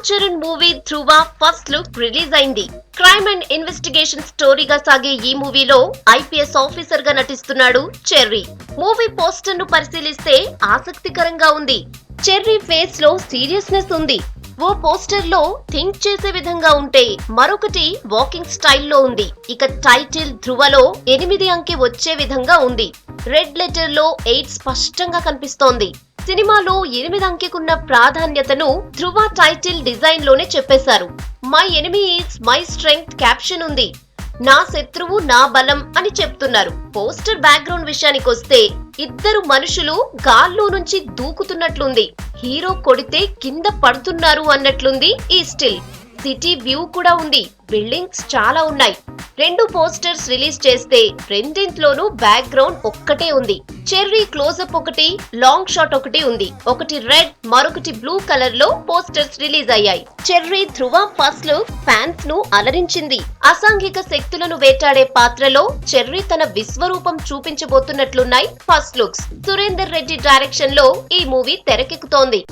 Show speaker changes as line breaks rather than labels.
Ram Charan movie ధ్రువ first look release అయింది. Crime and investigation స్టోరీగా సాగే ఈ మూవీలో ఐపీఎస్ ఆఫీసర్ గా నటిస్తున్నాడు చెర్రీ. మూవీ పోస్టర్ ను పరిశీలిస్తే ఆసక్తికరంగా ఉంది. చెర్రీ ఫేస్ లో సీరియస్నెస్ ఉంది. ఓ పోస్టర్ లో థింక్ చేసే విధంగా ఉంటే మరొకటి వాకింగ్ స్టైల్లో ఉంది. ఇక టైటిల్ ధ్రువలో 8 అంకె వచ్చే విధంగా ఉంది. రెడ్ లెటర్ లో 8 స్పష్టంగా కనిపిస్తోంది. సినిమాలో 8 అంకెకున్న ప్రాధాన్యతను ధ్రువ టైటిల్ డిజైన్ లోనే చెప్పేశారు. My enemy is my strength caption ఉంది. నా శత్రువు నా బలం అని చెప్తున్నారు. పోస్టర్ బ్యాక్గ్రౌండ్ విషయానికొస్తే ఇద్దరు మనుషులు గాల్లో నుంచి దూకుతున్నట్లుంది. హీరో కొడితే కింద పడుతున్నారు అన్నట్లుంది ఈ స్టిల్. సిటీ వ్యూ కూడా ఉంది. బిల్డింగ్స్ చాలా ఉన్నాయి. 2 పోస్టర్స్ రిలీజ్ చేస్తే రెండింట్లోనూ బ్యాక్గ్రౌండ్ ఒక్కటే ఉంది. చెర్రీ క్లోజప్ ఒకటి, లాంగ్ షాట్ ఒకటి ఉంది. ఒకటి రెడ్, మరొకటి బ్లూ కలర్ లో పోస్టర్స్ రిలీజ్ అయ్యాయి. Cherry Dhruva first look fans ను అలరించింది. అసాంఘిక శక్తులను వేటాడే పాత్రలో చెర్రీ తన విశ్వరూపం చూపించబోతున్నట్లున్నాయి first looks. Surender Reddy direction లో ఈ మూవీ తెరకెక్కుతోంది.